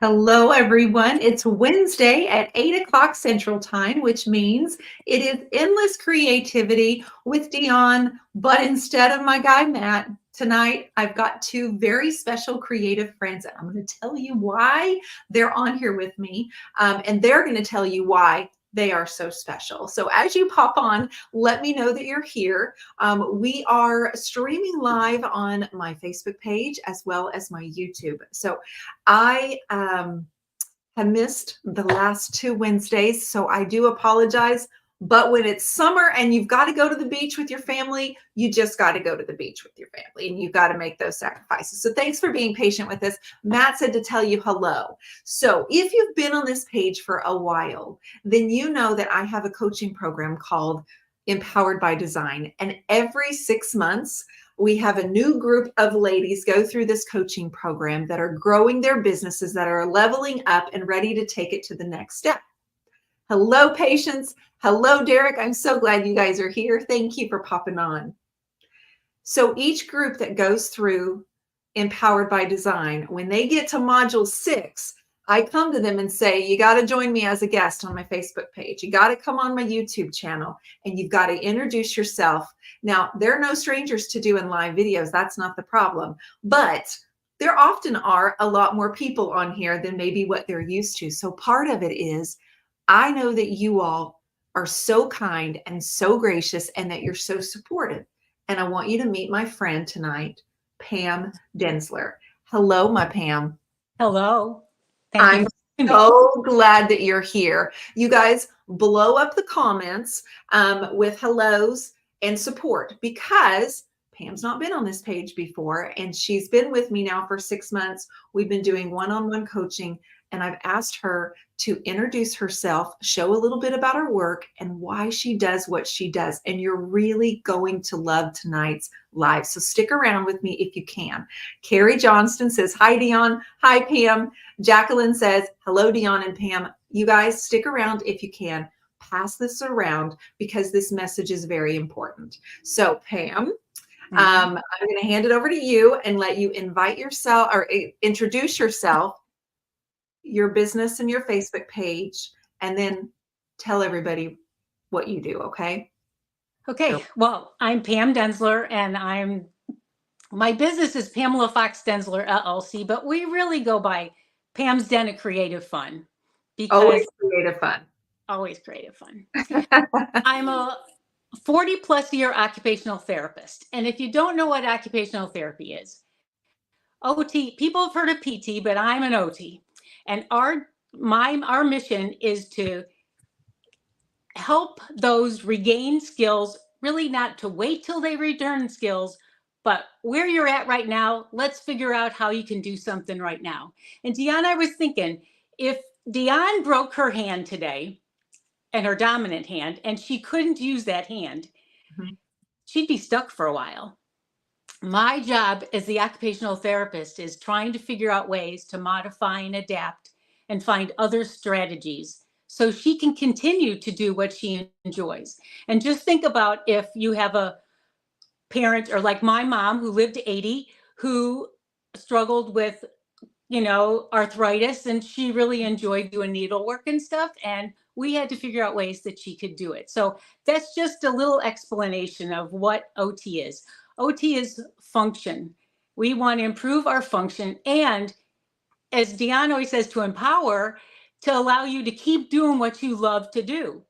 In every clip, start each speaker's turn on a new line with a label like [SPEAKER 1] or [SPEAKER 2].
[SPEAKER 1] Hello, everyone. It's Wednesday at 8 o'clock Central Time, which means it is Endless Creativity with Dion. But instead of my guy, Matt, tonight I've got two very special creative friends, and I'm going to tell you why they're on here with me. And they're going to tell you why they are so special. So as you pop on, let me know that you're here. We are streaming live on my Facebook page as well as my YouTube. So I have missed the last two Wednesdays, so I do apologize. But when it's summer and you've got to go to the beach with your family, you just got to go to the beach with your family and you've got to make those sacrifices. So thanks for being patient with us. Matt said to tell you hello. So if you've been on this page for a while, then you know that I have a coaching program called Empowered by Design. And every 6 months, we have a new group of ladies go through this coaching program that are growing their businesses, that are leveling up and ready to take it to the next step. Hello, Patience. Hello, Derek. I'm so glad you guys are here. Thank you for popping on. So each group that goes through Empowered by Design, when they get to module 6, I come to them and say, you got to join me as a guest on my Facebook page. You got to come on my YouTube channel and you've got to introduce yourself. Now, there are no strangers to doing live videos. That's not the problem. But there often are a lot more people on here than maybe what they're used to. So part of it is, I know that you all are so kind and so gracious and that you're so supportive. And I want you to meet my friend tonight, Pam Densler. Hello, my Pam.
[SPEAKER 2] Hello.
[SPEAKER 1] I'm so glad that you're here. You guys blow up the comments with hellos and support, because Pam's not been on this page before and she's been with me now for 6 months. We've been doing one-on-one coaching and I've asked her to introduce herself, show a little bit about her work and why she does what she does. And you're really going to love tonight's live. So stick around with me if you can. Carrie Johnston says, hi, Dion. Hi, Pam. Jacqueline says, hello, Dion and Pam. You guys stick around if you can. Pass this around because this message is very important. So Pam, I'm going to hand it over to you and let you invite yourself or introduce yourself, your business and your Facebook page, and then tell everybody what you do. Okay.
[SPEAKER 2] Okay. Well, I'm Pam Densler and my business is Pamela Fox Densler LLC, but we really go by Pam's Den of Creative Fun because
[SPEAKER 1] Always creative fun.
[SPEAKER 2] Always creative fun. I'm a 40 plus year occupational therapist. And if you don't know what occupational therapy is, OT, people have heard of PT, but I'm an OT. And our mission is to help those regain skills, really not to wait till they return skills, but where you're at right now, let's figure out how you can do something right now. And Dion, I was thinking, if Dion broke her hand today and her dominant hand, and she couldn't use that hand, she'd be stuck for a while. My job as the occupational therapist is trying to figure out ways to modify and adapt and find other strategies so she can continue to do what she enjoys. And just think about if you have a parent, or like my mom who lived to 80, who struggled with, arthritis, and she really enjoyed doing needlework and stuff. And we had to figure out ways that she could do it. So that's just a little explanation of what OT is. OT is function. We want to improve our function. And as Dion always says, to empower, to allow you to keep doing what you love to do.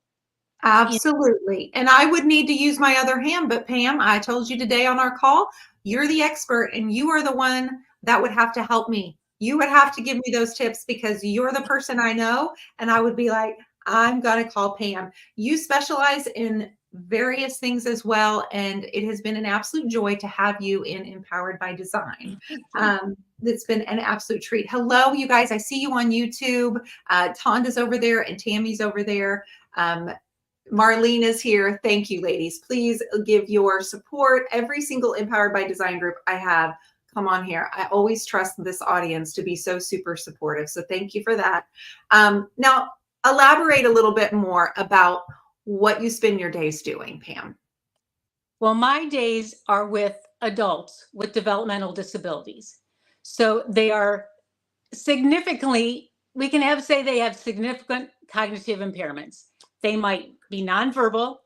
[SPEAKER 1] Absolutely. And I would need to use my other hand, but Pam, I told you today on our call, you're the expert and you are the one that would have to help me. You would have to give me those tips because you're the person I know. And I would be like, I'm going to call Pam. You specialize in various things as well. And it has been an absolute joy to have you in Empowered by Design. It's been an absolute treat. Hello, you guys. I see you on YouTube. Tonda's over there and Tammy's over there. Marlene is here. Thank you, ladies. Please give your support. Every single Empowered by Design group I have, come on here. I always trust this audience to be so super supportive. So thank you for that. Now, elaborate a little bit more about what you spend your days doing, Pam.
[SPEAKER 2] Well, my days are with adults with developmental disabilities. So they are significantly, we can say they have significant cognitive impairments. They might be nonverbal.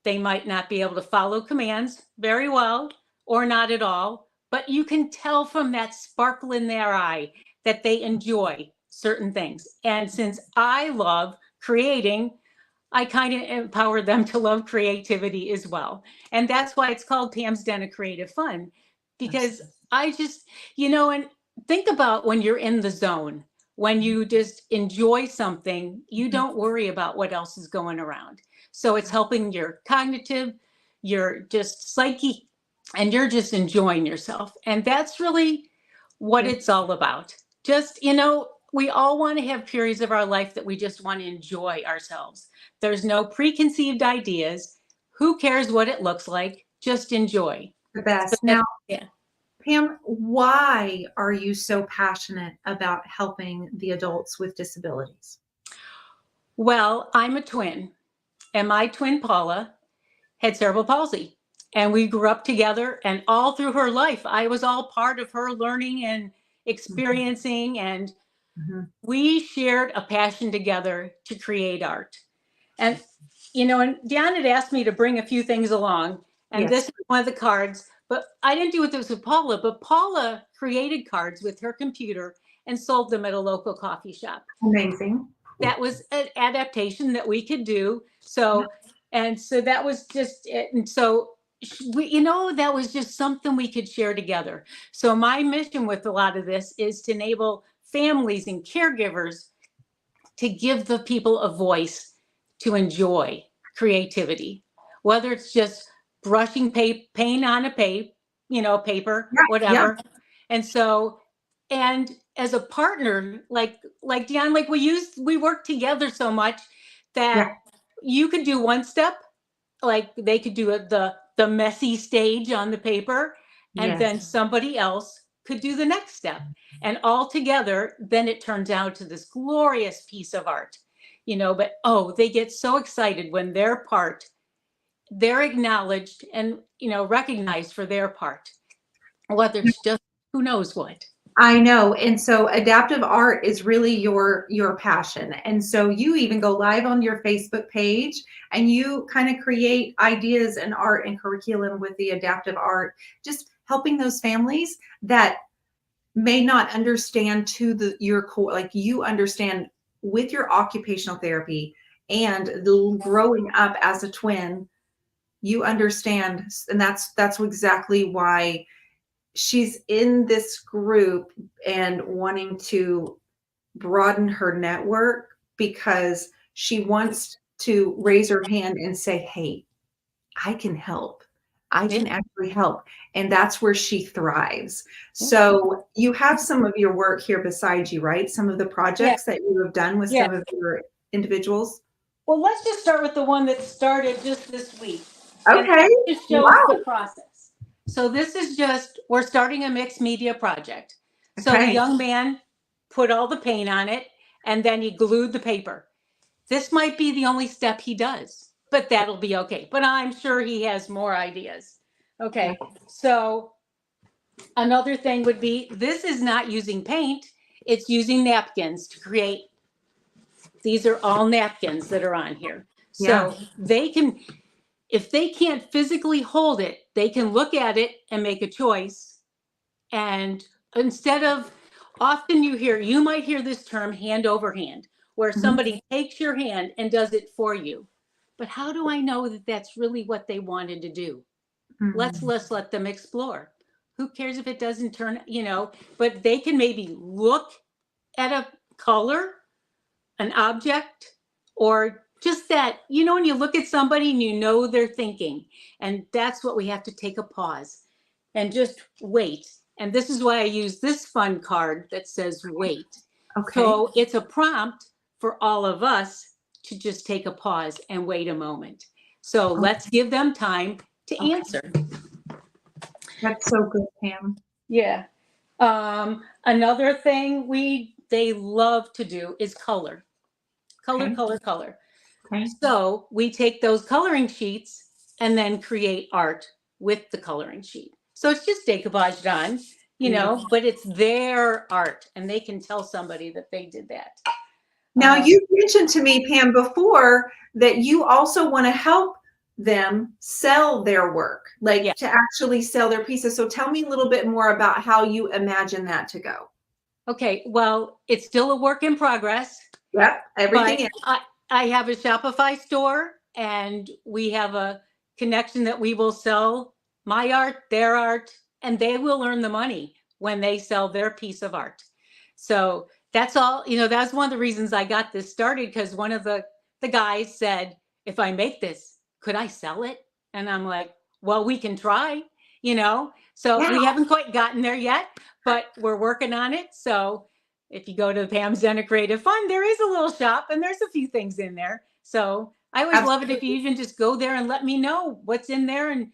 [SPEAKER 2] They might not be able to follow commands very well or not at all, but you can tell from that sparkle in their eye that they enjoy certain things. And since I love creating, I kind of empower them to love creativity as well. And that's why it's called Pam's Den of Creative Fun, because I just, and think about when you're in the zone, when you just enjoy something, you don't worry about what else is going around. So it's helping your cognitive, your just psyche, and you're just enjoying yourself. And that's really what it's all about. Just, we all want to have periods of our life that we just want to enjoy ourselves. There's no preconceived ideas. Who cares what it looks like? Just enjoy.
[SPEAKER 1] The best.
[SPEAKER 2] So
[SPEAKER 1] Now,
[SPEAKER 2] yeah.
[SPEAKER 1] Pam, why are you so passionate about helping the adults with disabilities?
[SPEAKER 2] Well, I'm a twin, and my twin Paula had cerebral palsy. And we grew up together, and all through her life, I was all part of her learning and experiencing, and we shared a passion together to create art. And, and Dion had asked me to bring a few things along, and this is one of the cards, but I didn't do this with Paula, but Paula created cards with her computer and sold them at a local coffee shop.
[SPEAKER 1] Amazing.
[SPEAKER 2] That was an adaptation that we could do. So that was just it. And so that was just something we could share together. So my mission with a lot of this is to enable families and caregivers to give the people a voice to enjoy creativity, whether it's just brushing paint on a paper, whatever. Yeah. And so, and as a partner, like Dion, we work together so much that you could do one step, like they could do the messy stage on the paper, and then somebody else could do the next step. And all together, then it turns out to this glorious piece of art, but they get so excited when their part, they're acknowledged and, recognized for their part, whether it's just who knows what.
[SPEAKER 1] I know. And so adaptive art is really your passion. And so you even go live on your Facebook page and you kind of create ideas and art and curriculum with the adaptive art, just helping those families that may not understand your core, like you understand with your occupational therapy and growing up as a twin, you understand. And that's exactly why she's in this group and wanting to broaden her network, because she wants to raise her hand and say, hey, I can help. I can actually help. And that's where she thrives. So you have some of your work here beside you, right? Some of the projects that you have done with some of your individuals.
[SPEAKER 2] Well, let's just start with the one that started just this week.
[SPEAKER 1] Okay.
[SPEAKER 2] It shows the process. So this is we're starting a mixed media project. So the young man put all the paint on it and then he glued the paper. This might be the only step he does, but that'll be okay. But I'm sure he has more ideas. Okay. So another thing would be, this is not using paint. It's using napkins to create. These are all napkins that are on here. So they can, if they can't physically hold it, they can look at it and make a choice. And instead of, often you might hear this term hand over hand, where somebody takes your hand and does it for you. But how do I know that that's really what they wanted to do? Let's let them explore. Who cares if it doesn't turn, but they can maybe look at a color, an object, or just that, when you look at somebody and they're thinking, and that's what we have to take a pause and just wait. And this is why I use this fun card that says wait. Okay. So it's a prompt for all of us to just take a pause and wait a moment. So let's give them time to answer.
[SPEAKER 1] That's so good, Pam.
[SPEAKER 2] Yeah. Another thing they love to do is color. Color. Okay. So we take those coloring sheets and then create art with the coloring sheet. So it's just decoupaged on. you know,
[SPEAKER 1] Beautiful.
[SPEAKER 2] but it's their art and they can tell somebody that they did that.
[SPEAKER 1] Now, you mentioned to me, Pam, before that you also want to help them sell their work, like
[SPEAKER 2] Yeah.
[SPEAKER 1] to actually sell their pieces. So tell me a little bit more about how you imagine that to go.
[SPEAKER 2] Okay, well, it's still a work in progress.
[SPEAKER 1] Yep, everything
[SPEAKER 2] But
[SPEAKER 1] is.
[SPEAKER 2] I have a Shopify store and we have a connection that we will sell my art, their art, and they will earn the money when they sell their piece of art. So that's all, you know, that's one of the reasons I got this started, because one of the guys said, if I make this, could I sell it? And I'm like, well, we can try, you know. So
[SPEAKER 1] Yeah,
[SPEAKER 2] we haven't quite gotten there yet, but we're working on it. So if you go to the Pam's Den of Creative Fun, there is a little shop and there's a few things in there. So I always love it if you even just go there and let me know what's in there and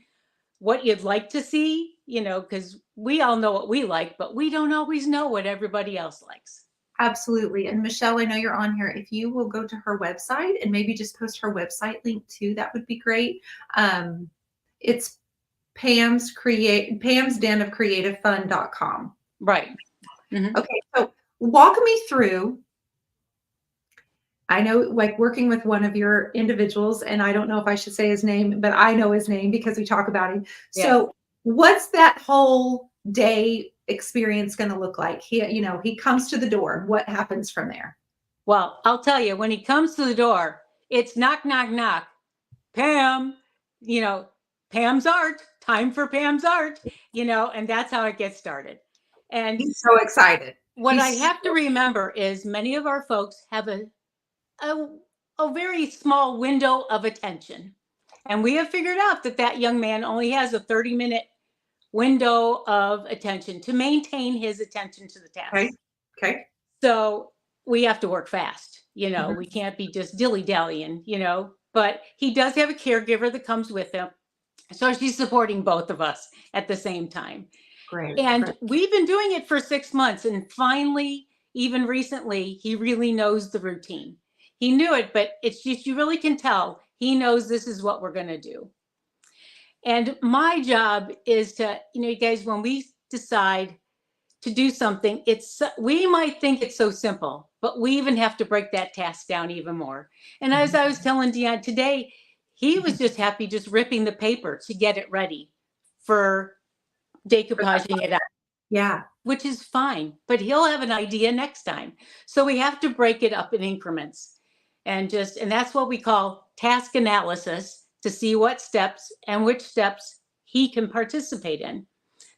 [SPEAKER 2] what you'd like to see, you know, because we all know what we like, but we don't always know what everybody else likes.
[SPEAKER 1] absolutely. And Michelle, I know you're on here. If you will go to her website and maybe just post her website link too, that would be great. It's Pam's Den of Creative Fun.com.
[SPEAKER 2] Right. Mm-hmm.
[SPEAKER 1] Okay, so walk me through. I know, like working with one of your individuals, and I don't know if I should say his name, but I know his name because we talk about him. So, what's that whole day experience going to look like? He comes to the door. What happens from there?
[SPEAKER 2] Well, I'll tell you, when he comes to the door, it's knock, knock, knock. Pam, you know, Pam's art, time for Pam's art, you know, and that's how it gets started. And
[SPEAKER 1] He's so excited.
[SPEAKER 2] what I have to remember is many of our folks have a, a very small window of attention. And we have figured out that that young man only has a 30-minute window of attention to maintain his attention to the task.
[SPEAKER 1] Okay. Okay.
[SPEAKER 2] So we have to work fast. You know,
[SPEAKER 1] Mhm.
[SPEAKER 2] we can't be just dilly-dallying, you know, but he does have a caregiver that comes with him. So she's supporting both of us at the same time.
[SPEAKER 1] Great.
[SPEAKER 2] And
[SPEAKER 1] Great.
[SPEAKER 2] we've been doing it for 6 months. And finally, even recently, he really knows the routine. He knew it, but it's just, you really can tell he knows this is what we're going to do. And my job is to, you know, you guys, when we decide to do something, we might think it's so simple, but we even have to break that task down even more. And as I was telling Dion today, he was just happy just ripping the paper to get it ready for decoupaging it out.
[SPEAKER 1] Yeah.
[SPEAKER 2] Which is fine, but he'll have an idea next time. So we have to break it up in increments and that's what we call task analysis, to see what steps and which steps he can participate in.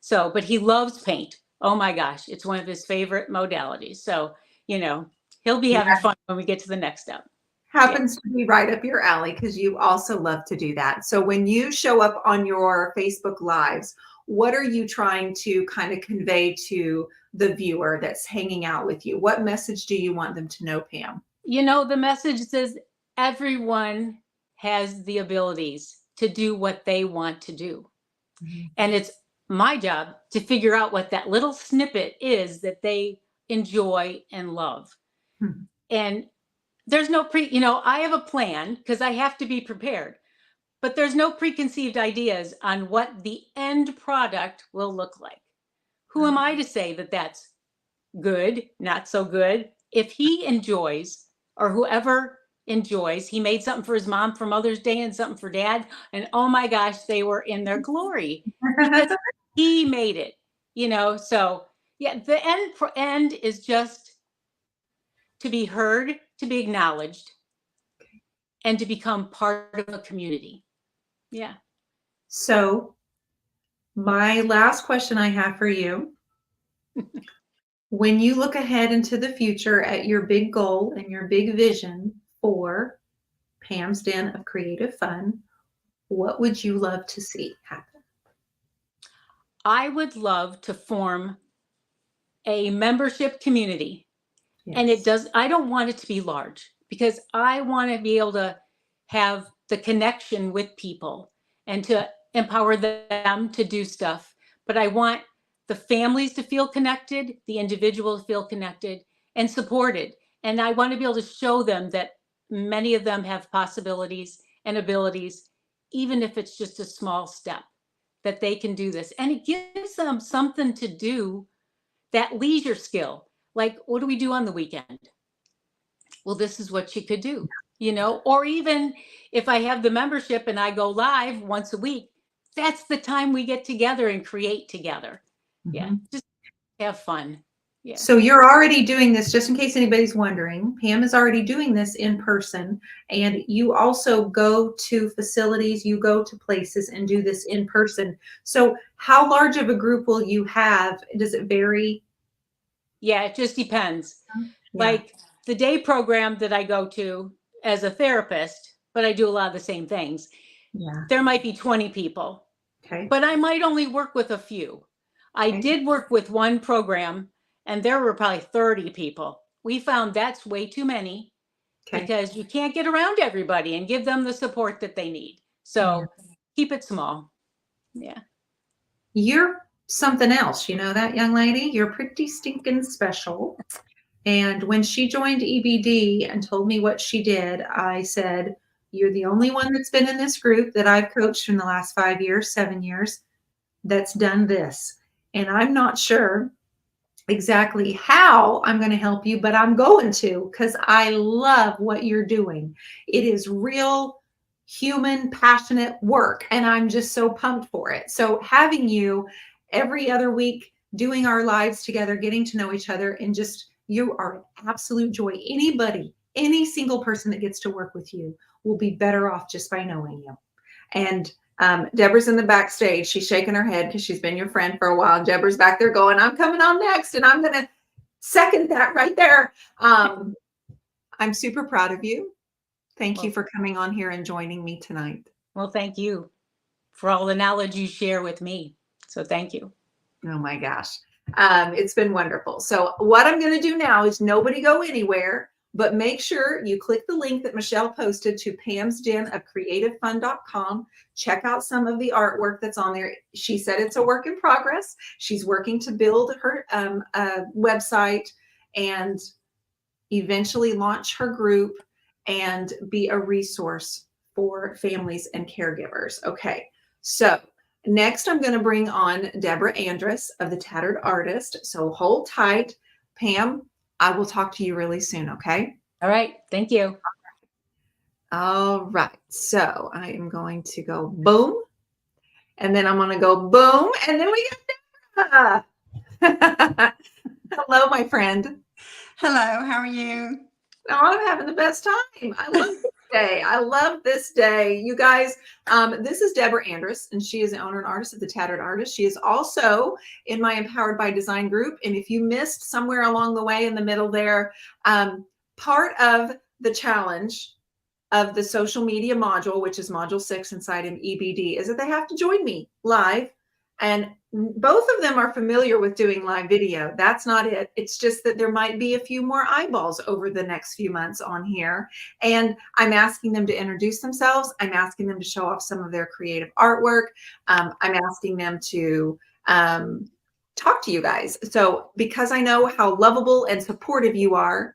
[SPEAKER 2] So, but he loves paint. Oh my gosh, it's one of his favorite modalities. So, you know, he'll be having fun when we get to the next step.
[SPEAKER 1] Happens to be right up your alley because you also love to do that. So when you show up on your Facebook Lives, what are you trying to kind of convey to the viewer that's hanging out with you? What message do you want them to know, Pam?
[SPEAKER 2] You know, the message says everyone has the abilities to do what they want to do. Mm-hmm. And it's my job to figure out what that little snippet is that they enjoy and love. Mm-hmm. And there's no I have a plan because I have to be prepared, but there's no preconceived ideas on what the end product will look like. Who am I to say that that's good, not so good? If he enjoys, or whoever enjoys, he made something for his mom for Mother's Day and something for Dad, and oh my gosh, they were in their glory because he made it, you know. So yeah, the end is just to be heard, to be acknowledged, and to become part of a community. Yeah.
[SPEAKER 1] So my last question I have for you, when you look ahead into the future at your big goal and your big vision for Pam's Den of Creative Fun, what would you love to see happen?
[SPEAKER 2] I would love to form a membership community. Yes. And I don't want it to be large because I want to be able to have the connection with people and to empower them to do stuff. But I want the families to feel connected, the individuals feel connected and supported. And I want to be able to show them that many of them have possibilities and abilities, even if it's just a small step, that they can do this. And it gives them something to do, that leisure skill. Like, what do we do on the weekend? Well, this is what she could do, or even if I have the membership and I go live once a week, that's the time we get together and create together. Yeah. Just have fun. Yeah.
[SPEAKER 1] So you're already doing this, just in case anybody's wondering. Pam is already doing this in person, and you also go to facilities, you go to places and do this in person. So how large of a group will you have? Does it vary?
[SPEAKER 2] Yeah, it just depends.
[SPEAKER 1] Yeah.
[SPEAKER 2] Like the day program that I go to as a therapist, but I do a lot of the same things.
[SPEAKER 1] Yeah.
[SPEAKER 2] There might be 20 people,
[SPEAKER 1] Okay.
[SPEAKER 2] but I might only work with a few. I did work with one program and there were probably 30 people. We found that's way too many because you can't get around everybody and give them the support that they need. So keep it small. Yeah.
[SPEAKER 1] You're something else. You know that, young lady? You're pretty stinking special. And when she joined EBD and told me what she did, I said, you're the only one that's been in this group that I've coached in the last 5 years, 7 years, that's done this. And I'm not sure exactly how I'm going to help you, but I'm going to, because I love what you're doing. It is real, human, passionate work, and I'm just so pumped for it. So having you every other week doing our lives together, getting to know each other, and just you are an absolute joy. Anybody, any single person that gets to work with you will be better off just by knowing you. And Deborah's in the backstage. She's shaking her head because she's been your friend for a while. And Deborah's back there going, I'm coming on next. And I'm going to second that right there. I'm super proud of you. Thank you for coming on here and joining me tonight.
[SPEAKER 2] Well, thank you for all the knowledge you share with me. So thank you.
[SPEAKER 1] Oh my gosh. It's been wonderful. So what I'm going to do now is nobody go anywhere, but make sure you click the link that Michelle posted to Pam's Den of creativefun.com. Check out some of the artwork that's on there. She said it's a work in progress. She's working to build her website and eventually launch her group and be a resource for families and caregivers. Okay, so next I'm going to bring on Deborah Andress of the Tattered Artist. So hold tight. Pam, I will talk to you really soon, okay?
[SPEAKER 2] All right. Thank you.
[SPEAKER 1] All right. So I am going to go boom, and then I'm going to go boom, and then we get Deborah. Hello, my friend.
[SPEAKER 3] Hello. How are you?
[SPEAKER 1] Oh, I'm having the best time. I love this day. I love this day. You guys, this is Deborah Andress, and she is the owner and artist of the Tattered Artist. She is also in my Empowered by Design group. And if you missed somewhere along the way in the middle there, part of the challenge of the social media module, which is module 6 inside of EBD, is that they have to join me live. And both of them are familiar with doing live video. That's not it. It's just that there might be a few more eyeballs over the next few months on here. And I'm asking them to introduce themselves. I'm asking them to show off some of their creative artwork. I'm asking them to talk to you guys. So because I know how lovable and supportive you are,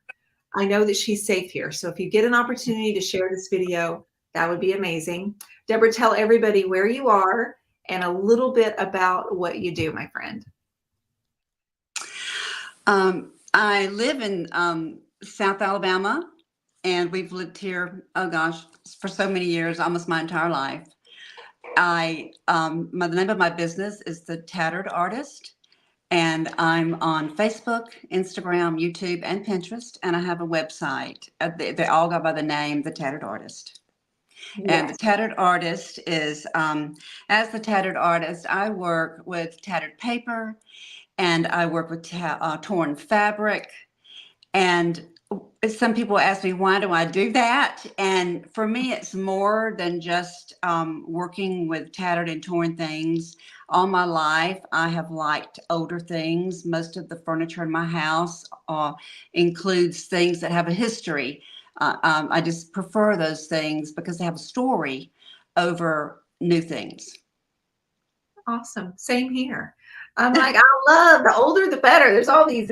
[SPEAKER 1] I know that she's safe here. So if you get an opportunity to share this video, that would be amazing. Deborah, tell everybody where you are and a little bit about what you do, my friend.
[SPEAKER 3] I live in South Alabama, and we've lived here, oh gosh, for so many years, almost my entire life. The name of my business is The Tattered Artist, and I'm on Facebook, Instagram, YouTube, and Pinterest, and I have a website. They all go by the name The Tattered Artist. Yes. And the Tattered Artist is, as the Tattered Artist, I work with tattered paper, and I work with torn fabric. And some people ask me, why do I do that? And for me, it's more than just working with tattered and torn things. All my life, I have liked older things. Most of the furniture in my house includes things that have a history. I just prefer those things because they have a story over new things.
[SPEAKER 1] Awesome. Same here. I'm like, I love the older, the better. There's all these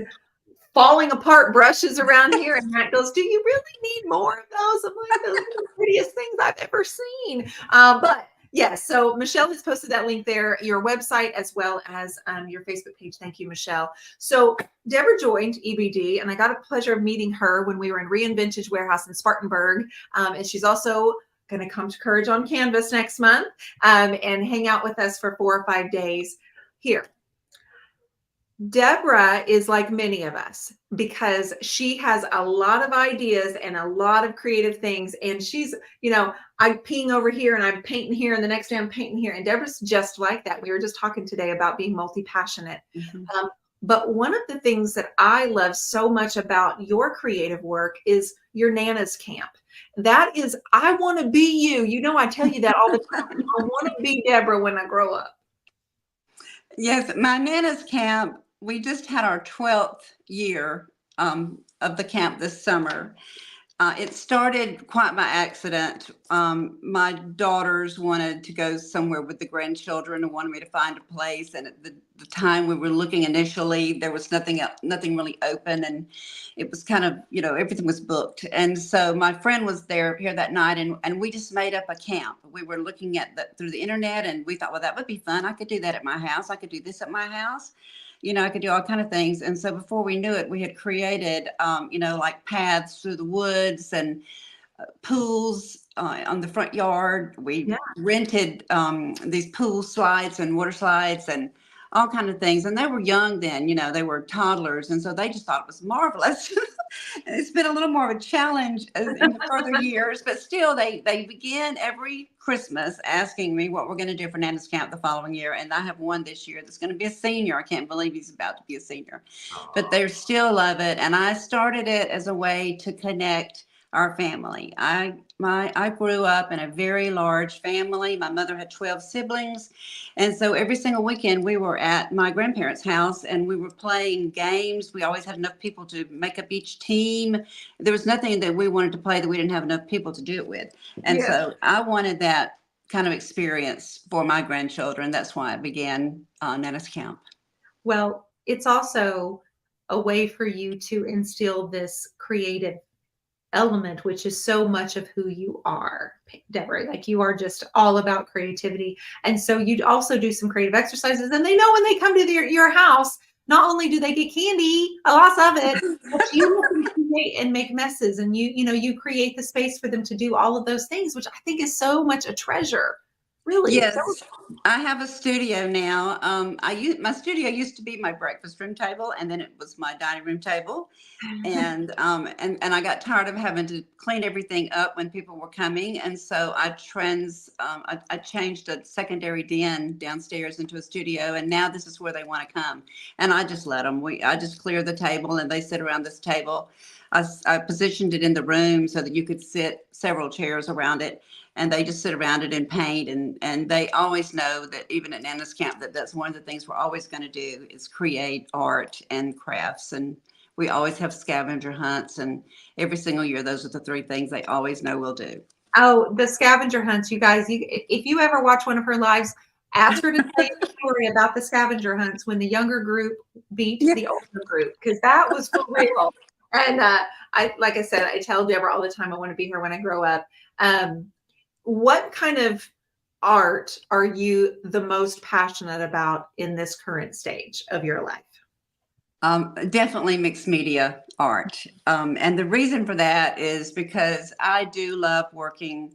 [SPEAKER 1] falling apart brushes around here. And Matt goes, do you really need more of those? I'm like, those are the prettiest things I've ever seen. But Yes. So Michelle has posted that link there, your website, as well as your Facebook page. Thank you, Michelle. So Deborah joined EBD, and I got a pleasure of meeting her when we were in Reinvintage Warehouse in Spartanburg. And she's also going to come to Courage on Canvas next month and hang out with us for 4 or 5 days here. Deborah is like many of us because she has a lot of ideas and a lot of creative things. And she's, I'm peeing over here and I'm painting here, and the next day I'm painting here. And Deborah's just like that. We were just talking today about being multi-passionate.
[SPEAKER 3] Mm-hmm.
[SPEAKER 1] But one of the things that I love so much about your creative work is your Nana's Camp. That is, I want to be you. I tell you that all the time. I want to be Deborah when I grow up.
[SPEAKER 3] Yes, my Nana's Camp, we just had our 12th year of the camp this summer. It started quite by accident. My daughters wanted to go somewhere with the grandchildren and wanted me to find a place. And at the time we were looking initially, there was nothing really open, and it was kind of, everything was booked. And so my friend was here that night, and we just made up a camp. We were looking at through the internet, and we thought, well, that would be fun. I could do that at my house. I could do this at my house. I could do all kind of things. And so before we knew it, we had created, like paths through the woods and pools on the front yard. We rented these pool slides and water slides and all kind of things. And they were young then, they were toddlers. And so they just thought it was marvelous. It's been a little more of a challenge in the further years, but still they begin every Christmas asking me what we're going to do for Nana's Camp the following year. And I have one this year that's going to be a senior. I can't believe he's about to be a senior, but they still love it. And I started it as a way to connect our family. I grew up in a very large family. My mother had 12 siblings. And so every single weekend we were at my grandparents' house and we were playing games. We always had enough people to make up each team. There was nothing that we wanted to play that we didn't have enough people to do it with. And so I wanted that kind of experience for my grandchildren. That's why I began Nana's Camp.
[SPEAKER 1] Well, it's also a way for you to instill this creative element, which is so much of who you are, Deborah. Like, you are just all about creativity. And so you'd also do some creative exercises, and they know when they come to your house, not only do they get candy, a lot of it, but you create and make messes, and you create the space for them to do all of those things, which I think is so much a treasure. Really?
[SPEAKER 3] Yes, I have a studio now. My studio used to be my breakfast room table, and then it was my dining room table. And I got tired of having to clean everything up when people were coming, and so I changed a secondary den downstairs into a studio, and now this is where they want to come, and I just let them. I just clear the table, and they sit around this table. I positioned it in the room so that you could sit several chairs around it, and they just sit around it and paint. And they always know that even at Nana's Camp, that's one of the things we're always going to do is create art and crafts. And we always have scavenger hunts, and every single year, those are the 3 things they always know we'll do.
[SPEAKER 1] Oh, the scavenger hunts, you guys, if you ever watch one of her lives, ask her to tell you a story about the scavenger hunts when the younger group beat the older group, because that was for real. And like I said, I tell Deborah all the time, I want to be her when I grow up. What kind of art are you the most passionate about in this current stage of your life?
[SPEAKER 3] Definitely mixed media art. And the reason for that is because I do love working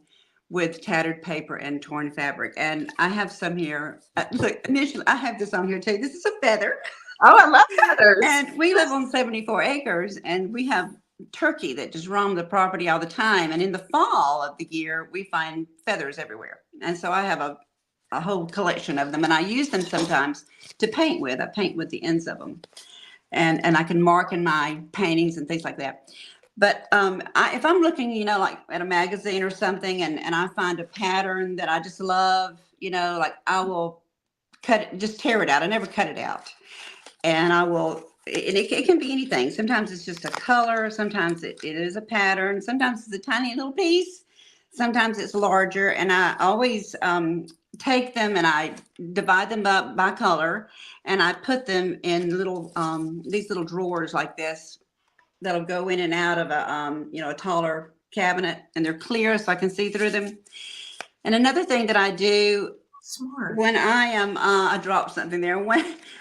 [SPEAKER 3] with tattered paper and torn fabric. And I have some here. Look, initially, I have this on here too. This is a feather.
[SPEAKER 1] Oh, I love feathers.
[SPEAKER 3] And we live on 74 acres, and we have turkey that just roam the property all the time. And in the fall of the year, we find feathers everywhere. And so I have a whole collection of them, and I use them sometimes to paint with. I paint with the ends of them. And I can mark in my paintings and things like that. But if I'm looking, like at a magazine or something, and I find a pattern that I just love, like I will just tear it out. I never cut it out. And I will, and it can be anything. Sometimes it's just a color. Sometimes it is a pattern. Sometimes it's a tiny little piece. Sometimes it's larger. And I always take them and I divide them up by color, and I put them in these little drawers like this that'll go in and out of a taller cabinet, and they're clear so I can see through them. And another thing that I do
[SPEAKER 1] Smart.
[SPEAKER 3] when I am, I dropped something there.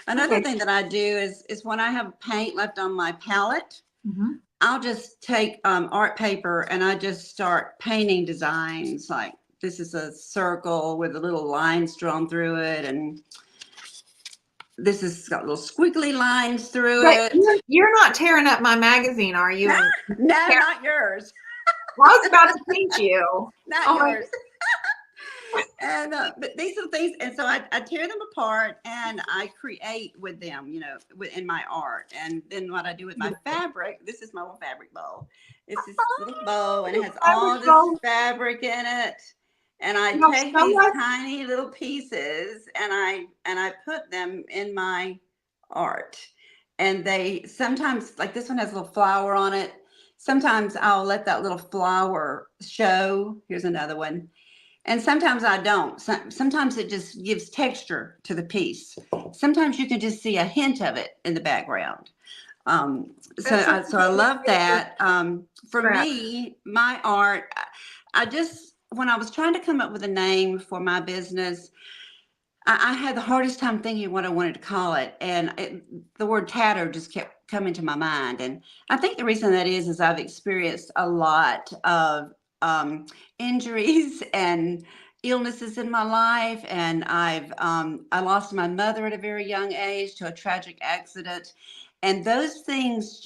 [SPEAKER 3] Another
[SPEAKER 1] Okay.
[SPEAKER 3] thing that I do is when I have paint left on my palette,
[SPEAKER 1] Mhm.
[SPEAKER 3] I'll just take art paper and I just start painting designs. Like this is a circle with the little lines drawn through it, and this has got little squiggly lines through
[SPEAKER 1] But
[SPEAKER 3] it.
[SPEAKER 1] you're not tearing up my magazine, are you?
[SPEAKER 3] No, not yours.
[SPEAKER 1] I was about to paint you.
[SPEAKER 3] Not
[SPEAKER 1] Oh my-
[SPEAKER 3] yours. And but these are things, and so I tear them apart and I create with them, in my art. And then what I do with my fabric, this is my little fabric bowl. It's this little bowl, and it has all this fabric in it. And I take these tiny little pieces and I put them in my art. And they sometimes, like this one has a little flower on it. Sometimes I'll let that little flower show. Here's another one. And sometimes I don't. Sometimes it just gives texture to the piece. Sometimes you can just see a hint of it in the background. So I love that. For me, my art, when I was trying to come up with a name for my business, I had the hardest time thinking what I wanted to call it. And the word tattered just kept coming to my mind. And I think the reason that is I've experienced a lot of injuries and illnesses in my life. And I lost my mother at a very young age to a tragic accident. And those things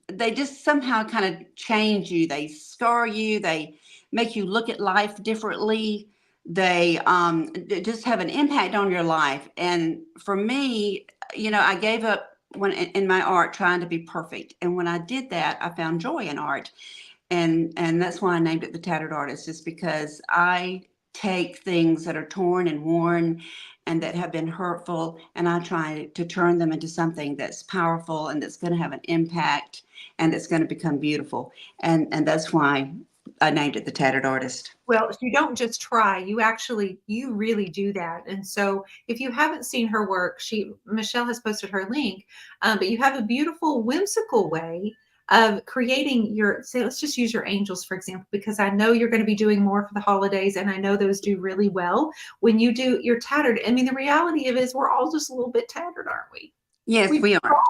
[SPEAKER 3] they just somehow kind of change you. They scar you. They make you look at life differently. They just have an impact on your life. And for me, I gave up when in my art trying to be perfect. And when I did that, I found joy in art. And that's why I named it The Tattered Artist, is because I take things that are torn and worn and that have been hurtful, and I try to turn them into something that's powerful and that's going to have an impact and that's going to become beautiful. And that's why I named it The Tattered Artist.
[SPEAKER 1] Well, you don't just try, you really do that. And so if you haven't seen her work, Michelle has posted her link, but you have a beautiful, whimsical way of creating let's just use your angels, for example, because I know you're going to be doing more for the holidays. And I know those do really well when you do your tattered. I mean, the reality of it is we're all just a little bit tattered, aren't we?
[SPEAKER 3] Yes, we are.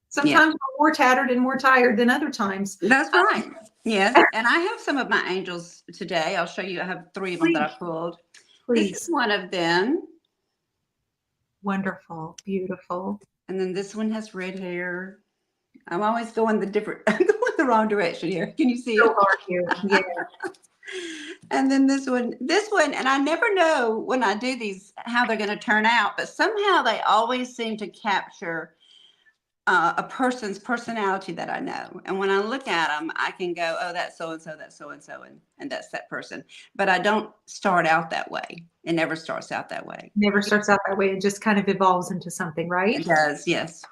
[SPEAKER 1] Sometimes we're more tattered and more tired than other times.
[SPEAKER 3] That's right. Yes. And I have some of my angels today. I'll show you. I have 3 of them that I pulled.
[SPEAKER 1] Please.
[SPEAKER 3] This is one of them.
[SPEAKER 1] Wonderful. Beautiful.
[SPEAKER 3] And then this one has red hair. I'm always going I'm going the wrong direction here. Can you see it?
[SPEAKER 1] So are you? Yeah.
[SPEAKER 3] And then this one, and I never know when I do these how they're going to turn out, but somehow they always seem to capture a person's personality that I know. And when I look at them, I can go, oh, that's so-and-so, and that's that person. But I don't start out that way. It never starts out that way.
[SPEAKER 1] Never starts out that way. It just kind of evolves into something, right?
[SPEAKER 3] It does, yes.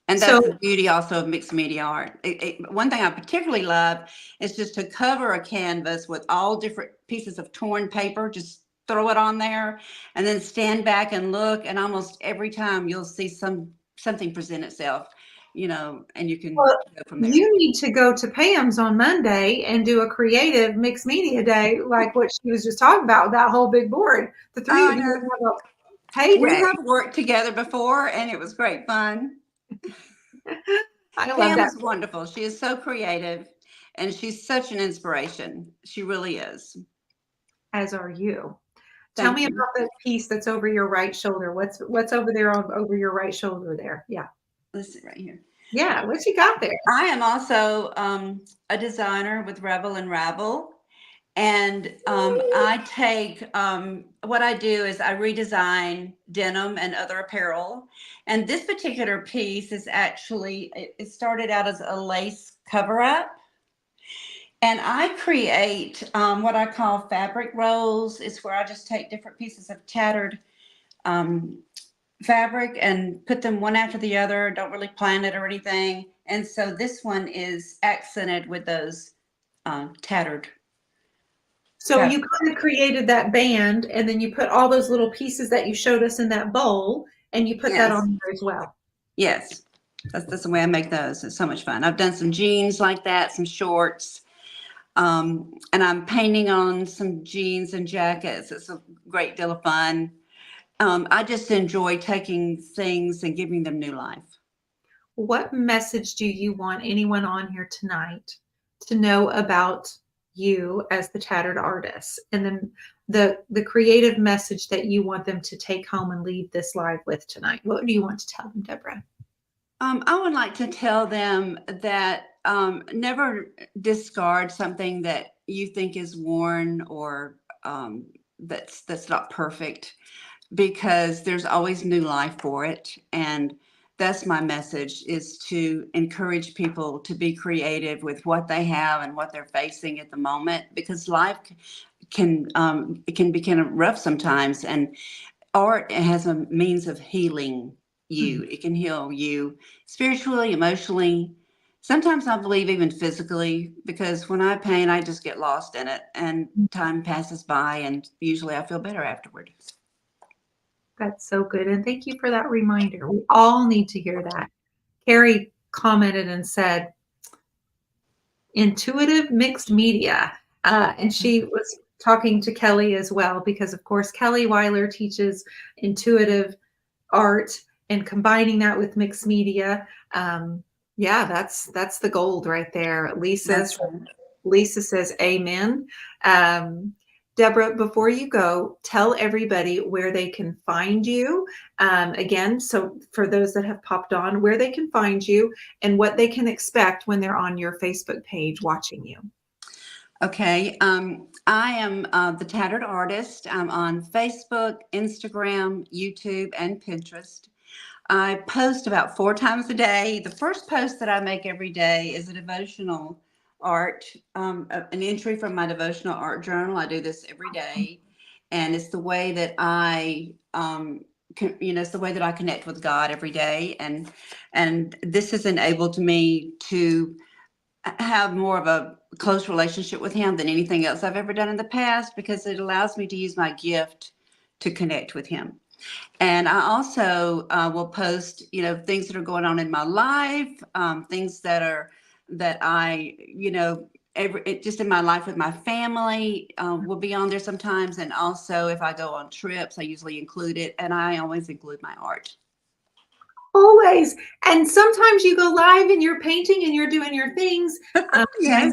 [SPEAKER 3] And that's the beauty also of mixed media art. One thing I particularly love is just to cover a canvas with all different pieces of torn paper, just throw it on there and then stand back and look. And almost every time you'll see something present itself, and you can go from there. You
[SPEAKER 1] need to go to Pam's on Monday and do a creative mixed media day, like what she was just talking about, that whole big board. The 3 of you have a payday.
[SPEAKER 3] We have worked together before and it was great fun.
[SPEAKER 1] I love
[SPEAKER 3] Pam
[SPEAKER 1] that.
[SPEAKER 3] is wonderful. She is so creative and she's such an inspiration. She really is.
[SPEAKER 1] As are you. Tell me about the piece that's over your right shoulder. What's over there over your right shoulder there? Yeah.
[SPEAKER 3] Let's see right here.
[SPEAKER 1] Yeah, what you got there?
[SPEAKER 3] I am also a designer with Revel and Ravel. And I take, what I do is I redesign denim and other apparel. And this particular piece is actually, it started out as a lace cover up. And I create what I call fabric rolls. It's where I just take different pieces of tattered fabric and put them one after the other. Don't really plan it or anything. And so this one is accented with those tattered.
[SPEAKER 1] So you kind of created that band, and then you put all those little pieces that you showed us in that bowl, and you put that on there as well.
[SPEAKER 3] Yes, that's the way I make those. It's so much fun. I've done some jeans like that, some shorts. And I'm painting on some jeans and jackets. It's a great deal of fun. I just enjoy taking things and giving them new life.
[SPEAKER 1] What message do you want anyone on here tonight to know about you as the tattered artist, and then the creative message that you want them to take home and leave this live with tonight? What do you want to tell them, Deborah?
[SPEAKER 3] I would like to tell them that never discard something that you think is worn or that's not perfect, because there's always new life for it. And that's my message, is to encourage people to be creative with what they have and what they're facing at the moment, because life it can be kind of rough sometimes, and art has a means of healing you. It can heal you spiritually, emotionally, sometimes I believe even physically, because when I paint, I just get lost in it and time passes by and usually I feel better afterward.
[SPEAKER 1] That's so good. And thank you for that reminder. We all need to hear that. Carrie commented and said, intuitive mixed media. And she was talking to Kelly as well, because of course, Kelly Weiler teaches intuitive art and combining that with mixed media. Yeah, that's the gold right there. Lisa says amen. Deborah, before you go, tell everybody where they can find you. Again, so for those that have popped on, where they can find you and what they can expect when they're on your Facebook page watching you.
[SPEAKER 3] Okay. I am the Tattered Artist. I'm on Facebook, Instagram, YouTube, and Pinterest. I post about 4 times a day. The first post that I make every day is a devotional art, an entry from my devotional art journal. I do this every day, and it's the way that it's the way that I connect with God every day, and this has enabled me to have more of a close relationship with Him than anything else I've ever done in the past, because it allows me to use my gift to connect with Him. And I also will post, things that are going on in my life, things that I, just in my life with my family will be on there sometimes. And also if I go on trips, I usually include it. And I always include my art.
[SPEAKER 1] Always. And sometimes you go live and you're painting and you're doing your things.
[SPEAKER 3] Yes.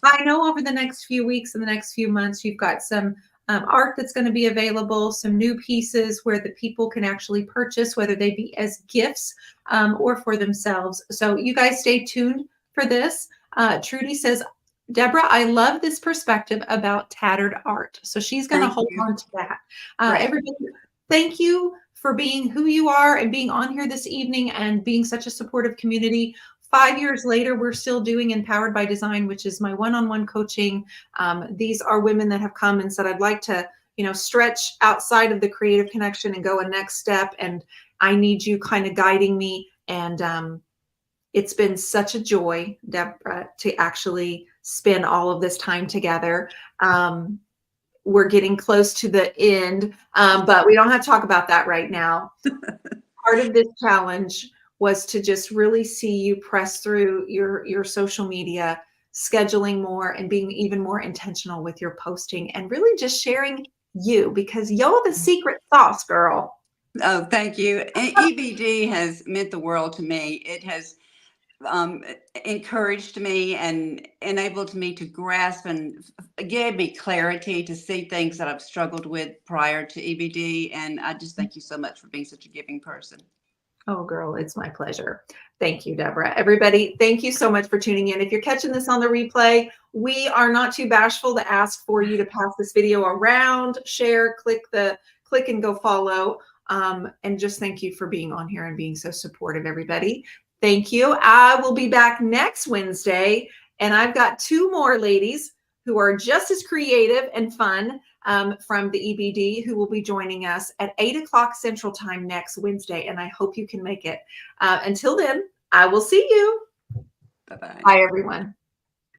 [SPEAKER 1] I know over the next few weeks and the next few months, you've got some art that's going to be available, some new pieces where the people can actually purchase, whether they be as gifts or for themselves. So you guys stay tuned for this. Trudy says, Deborah, I love this perspective about tattered art. So she's going to hold on to that. Everybody, thank you for being who you are and being on here this evening and being such a supportive community. 5 years later, we're still doing Empowered by Design, which is my one-on-one coaching. These are women that have come and said, I'd like to, stretch outside of the creative connection and go a next step. And I need you kind of guiding me. And it's been such a joy, Deborah, to actually spend all of this time together. We're getting close to the end, but we don't have to talk about that right now. Part of this challenge was to just really see you press through your social media, scheduling more and being even more intentional with your posting and really just sharing you, because you're the secret sauce, girl.
[SPEAKER 3] Oh, thank you. EBD has meant the world to me. It has encouraged me and enabled me to grasp and gave me clarity to see things that I've struggled with prior to EBD. And I just thank you so much for being such a giving person.
[SPEAKER 1] Oh, girl, it's my pleasure. Thank you, Deborah. Everybody, thank you so much for tuning in. If you're catching this on the replay, we are not too bashful to ask for you to pass this video around, share, click and go follow. And just thank you for being on here and being so supportive, everybody. Thank you. I will be back next Wednesday, and I've got 2 more ladies who are just as creative and fun from the EBD who will be joining us at 8 o'clock Central Time next Wednesday, and I hope you can make it. Until then, I will see you.
[SPEAKER 3] Bye-bye.
[SPEAKER 1] Bye, everyone.